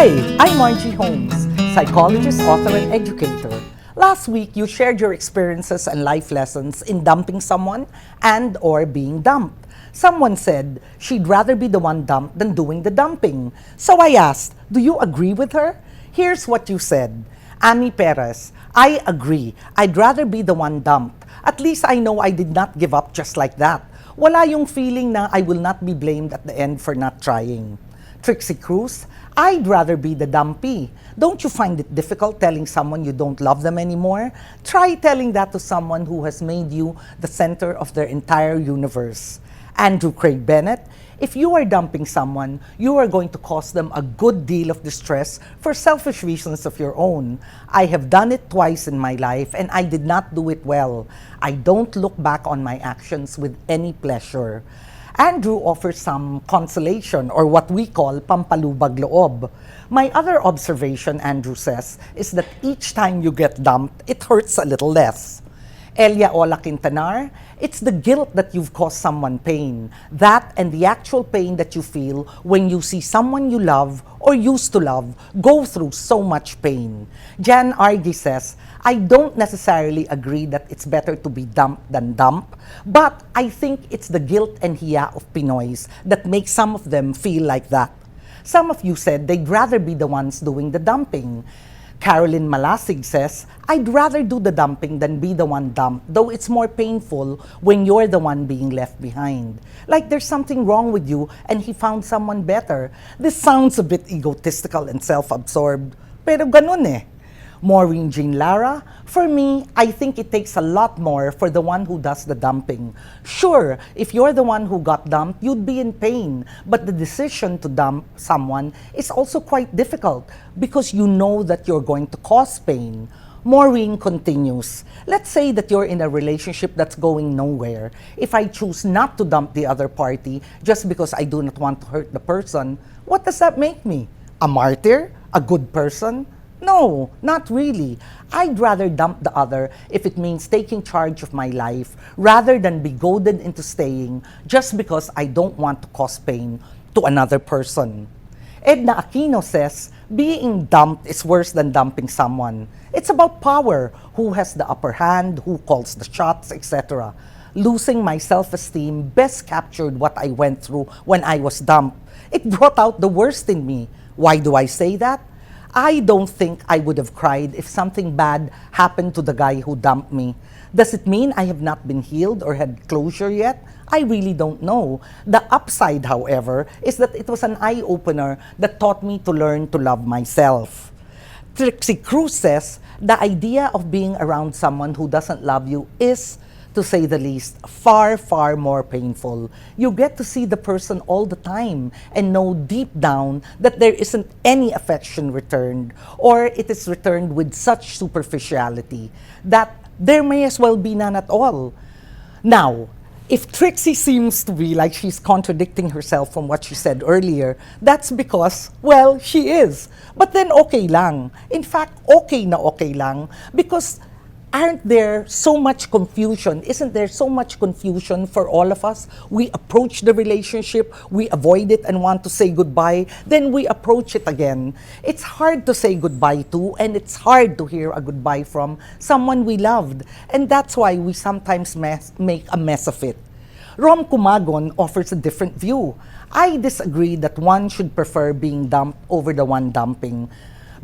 Hi, I'm Margie Holmes, psychologist, author, and educator. Last week, you shared your experiences and life lessons in dumping someone and or being dumped. Someone said she'd rather be the one dumped than doing the dumping. So I asked, do you agree with her? Here's what you said. Ami Perez, I agree. I'd rather be the one dumped. At least I know I did not give up just like that. Wala yung feeling na I will not be blamed at the end for not trying. Trixie Cruz, I'd rather be the dumpy. Don't you find it difficult telling someone you don't love them anymore? Try telling that to someone who has made you the center of their entire universe. Andrew Craig Bennett, if you are dumping someone, you are going to cause them a good deal of distress for selfish reasons of your own. I have done it twice in my life and I did not do it well. I don't look back on my actions with any pleasure. Andrew offers some consolation or what we call pampalubag loob. My other observation, Andrew says, is that each time you get dumped, it hurts a little less. Elia Ola Quintanar, it's the guilt that you've caused someone pain. That and the actual pain that you feel when you see someone you love or used to love go through so much pain. Jan Argy says, I don't necessarily agree that it's better to be dumped than dump, but I think it's the guilt and hiya of Pinoys that makes some of them feel like that. Some of you said they'd rather be the ones doing the dumping. Carolyn Malasig says, I'd rather do the dumping than be the one dumped, though it's more painful when you're the one being left behind. Like there's something wrong with you and he found someone better. This sounds a bit egotistical and self-absorbed, pero ganun eh. Maureen Jean Lara, for me, I think it takes a lot more for the one who does the dumping. Sure, if you're the one who got dumped, you'd be in pain. But the decision to dump someone is also quite difficult because you know that you're going to cause pain. Maureen continues, let's say that you're in a relationship that's going nowhere. If I choose not to dump the other party just because I do not want to hurt the person, what does that make me? A martyr? A good person? No, not really. I'd rather dump the other if it means taking charge of my life rather than be goaded into staying just because I don't want to cause pain to another person. Edna Aquino says, being dumped is worse than dumping someone. It's about power, who has the upper hand, who calls the shots, etc. Losing my self-esteem best captured what I went through when I was dumped. It brought out the worst in me. Why do I say that? I don't think I would have cried if something bad happened to the guy who dumped me. Does it mean I have not been healed or had closure yet? I really don't know. The upside, however, is that it was an eye-opener that taught me to learn to love myself. Trixie Cruz says, the idea of being around someone who doesn't love you is, to say the least, far, far more painful. You get to see the person all the time and know deep down that there isn't any affection returned, or it is returned with such superficiality that there may as well be none at all. Now, if Trixie seems to be like she's contradicting herself from what she said earlier, that's because, well, she is. But then okay lang. In fact, okay na okay lang because aren't there so much confusion? Isn't there so much confusion for all of us? We approach the relationship, we avoid it and want to say goodbye, then we approach it again. It's hard to say goodbye to, and it's hard to hear a goodbye from someone we loved. And that's why we sometimes make a mess of it. Rom Kumagon offers a different view. I disagree that one should prefer being dumped over the one dumping.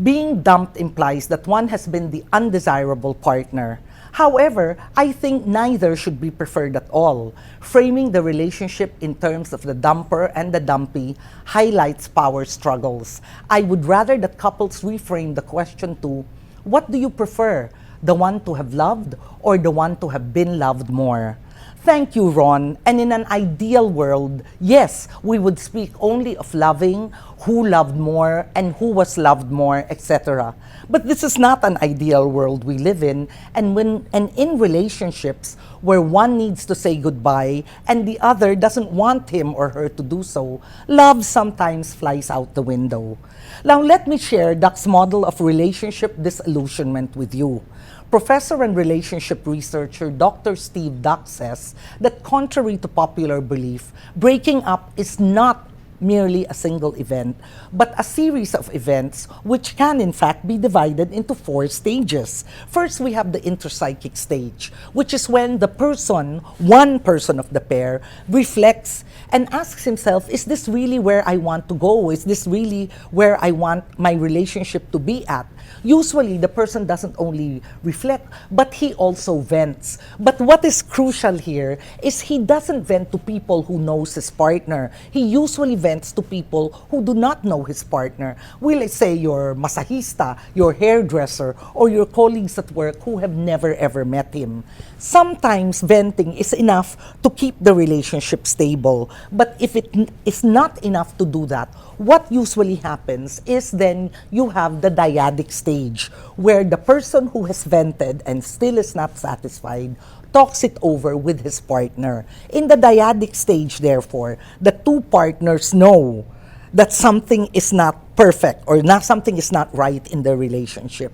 Being dumped implies that one has been the undesirable partner. However, I think neither should be preferred at all. Framing the relationship in terms of the dumper and the dumpy highlights power struggles. I would rather that couples reframe the question to, what do you prefer? The one to have loved or the one to have been loved more? Thank you, Ron. And in an ideal world, yes, we would speak only of loving, who loved more, and who was loved more, etc. But this is not an ideal world we live in, and in relationships where one needs to say goodbye and the other doesn't want him or her to do so, love sometimes flies out the window. Now let me share Duck's model of relationship disillusionment with you. Professor and relationship researcher Dr. Steve Duck says that contrary to popular belief, breaking up is not merely a single event, but a series of events which can in fact be divided into 4 stages. First, we have the interpsychic stage, which is when one person of the pair, reflects and asks himself, is this really where I want to go? Is this really where I want my relationship to be at? Usually, the person doesn't only reflect, but he also vents. But what is crucial here is he doesn't vent to people who knows his partner. He usually vents to people who do not know his partner. Will it say your masahista, your hairdresser, or your colleagues at work who have never ever met him? Sometimes venting is enough to keep the relationship stable. But if it is not enough to do that, what usually happens is then you have the dyadic stage, where the person who has vented and still is not satisfied talks it over with his partner. In the dyadic stage, therefore, the two partners know that something is not perfect or something is not right in the relationship.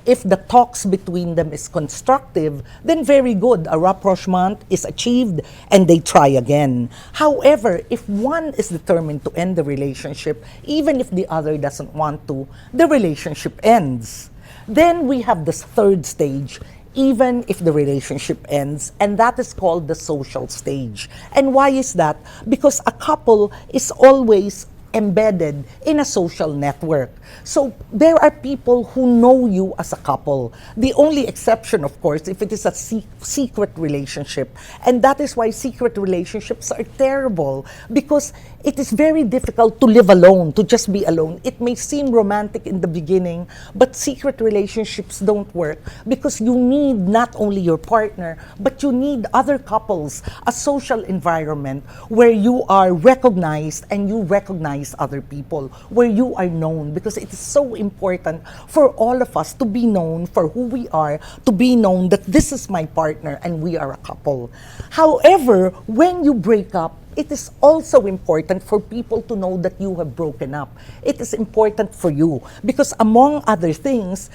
If the talks between them is constructive, then very good. A rapprochement is achieved and they try again. However, if one is determined to end the relationship, even if the other doesn't want to, the relationship ends. Then we have this third stage, even if the relationship ends, and that is called the social stage. And why is that? Because a couple is always embedded in a social network. So there are people who know you as a couple. The only exception, of course, if it is a secret relationship. And that is why secret relationships are terrible, because it is very difficult to live alone, to just be alone. It may seem romantic in the beginning, but secret relationships don't work because you need not only your partner, but you need other couples, a social environment where you are recognized and you recognize other people, where you are known, because it is so important for all of us to be known for who we are, to be known that this is my partner and we are a couple. However, when you break up, it is also important for people to know that you have broken up. It is important for you because, among other things,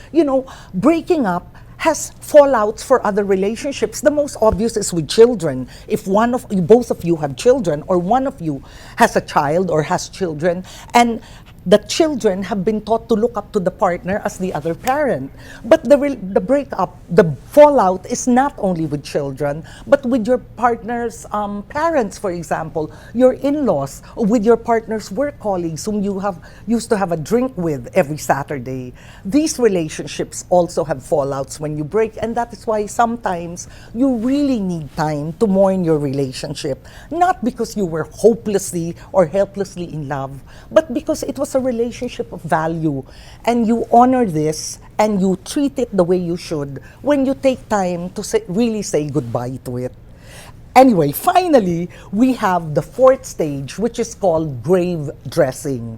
breaking up has fallouts for other relationships. The most obvious is with children. If both of you have children, or one of you has a child or has children, and the children have been taught to look up to the partner as the other parent. But the breakup, the fallout is not only with children, but with your partner's parents, for example, your in-laws, or with your partner's work colleagues whom you used to have a drink with every Saturday. These relationships also have fallouts when you break, and that is why sometimes you really need time to mourn your relationship. Not because you were hopelessly or helplessly in love, but because it was a relationship of value, and you honor this and you treat it the way you should when you take time to really say goodbye to it. Anyway, finally, we have the fourth stage, which is called grave dressing.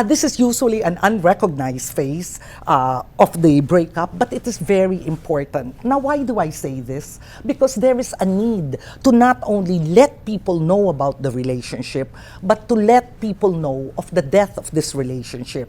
This is usually an unrecognized phase of the breakup, but it is very important. Now, why do I say this? Because there is a need to not only let people know about the relationship, but to let people know of the death of this relationship.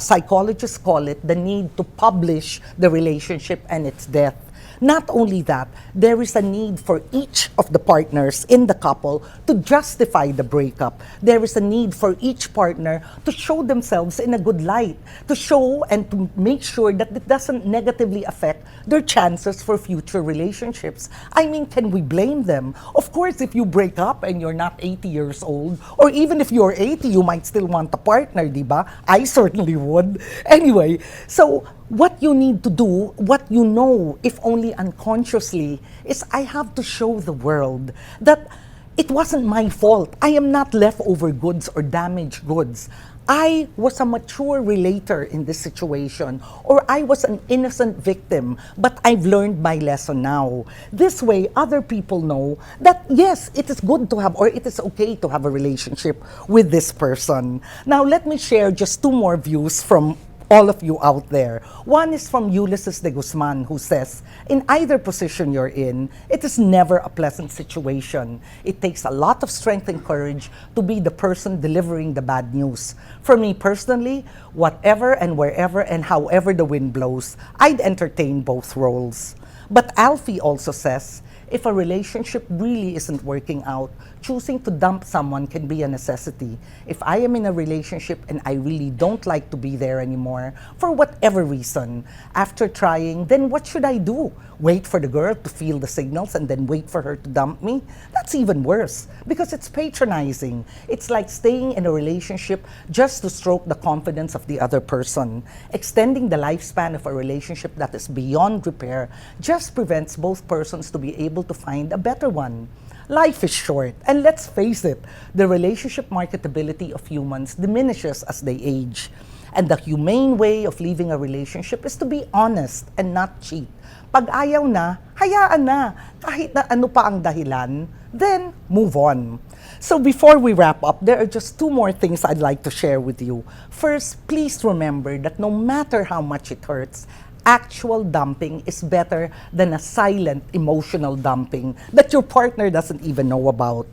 Psychologists call it the need to publish the relationship and its death. Not only that, there is a need for each of the partners in the couple to justify the breakup. There is a need for each partner to show themselves in a good light, to show and to make sure that it doesn't negatively affect their chances for future relationships. I mean, can we blame them? Of course, if you break up and you're not 80 years old, or even if you're 80, you might still want a partner, diba? I certainly would. Anyway, so what you need to do, what you know, if only unconsciously, is I have to show the world that it wasn't my fault. I am not leftover goods or damaged goods. I was a mature relator in this situation, or I was an innocent victim, but I've learned my lesson now. This way, other people know that yes, it is good to have, or it is okay to have a relationship with this person. Now, let me share just 2 more views from all of you out there. One is from Ulysses de Guzman, who says, in either position you're in, it is never a pleasant situation. It takes a lot of strength and courage to be the person delivering the bad news. For me personally, whatever and wherever and however the wind blows, I'd entertain both roles. But Alfie also says, If a relationship really isn't working out, choosing to dump someone can be a necessity. If I am in a relationship and I really don't like to be there anymore, for whatever reason, after trying, then what should I do? Wait for the girl to feel the signals and then wait for her to dump me? That's even worse because it's patronizing. It's like staying in a relationship just to stroke the confidence of the other person. Extending the lifespan of a relationship that is beyond repair just prevents both persons to be able to find a better one. Life is short, and let's face it, the relationship marketability of humans diminishes as they age. And the humane way of leaving a relationship is to be honest and not cheat. Pag ayaw na, hayaan na. Kahit na ano pa ang dahilan, then move on. So before we wrap up, there are just two more things I'd like to share with you. First, please remember that no matter how much it hurts, actual dumping is better than a silent emotional dumping that your partner doesn't even know about.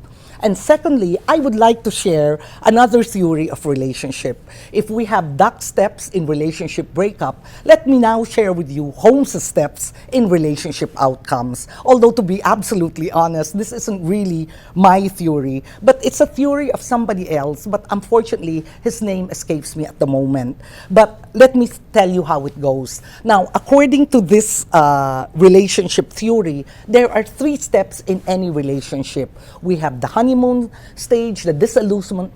And secondly, I would like to share another theory of relationship. If we have duck steps in relationship breakup, let me now share with you Holmes' steps in relationship outcomes. Although to be absolutely honest, this isn't really my theory, but it's a theory of somebody else, but unfortunately, his name escapes me at the moment. But let me tell you how it goes. Now, according to this relationship theory, there are 3 steps in any relationship. We have the honeymoon stage, the disillusionment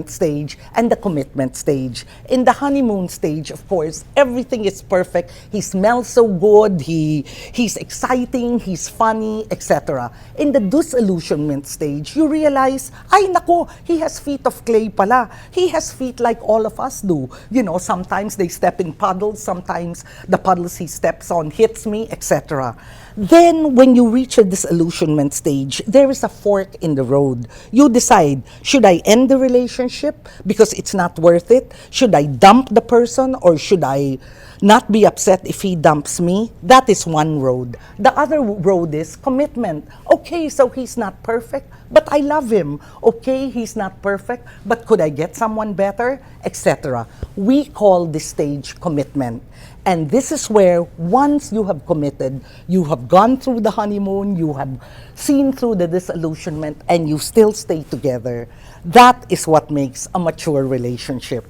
stage, and the commitment stage. In the honeymoon stage, of course, everything is perfect. He smells so good, he's exciting, he's funny, etc. In the disillusionment stage, you realize, ay nako, he has feet of clay pala. He has feet like all of us do. You know, sometimes they step in puddles, sometimes the puddles he steps on hits me, etc. Then, when you reach a disillusionment stage, there is a fork in the road. You decide, should I end the relationship because it's not worth it? Should I dump the person, or should I not be upset if he dumps me? That is one road. The other road is commitment. Okay, so he's not perfect, but I love him. Okay, he's not perfect, but could I get someone better? Etc. We call this stage commitment. And this is where, once you have committed, you have gone through the honeymoon, you have seen through the disillusionment, and you still stay together. That is what makes a mature relationship.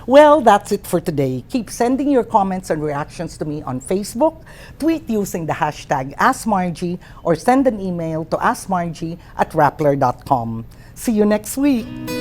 Well, that's it for today. Keep sending your comments and reactions to me on Facebook, tweet using the hashtag AskMargie, or send an email to askmargie@rappler.com. See you next week.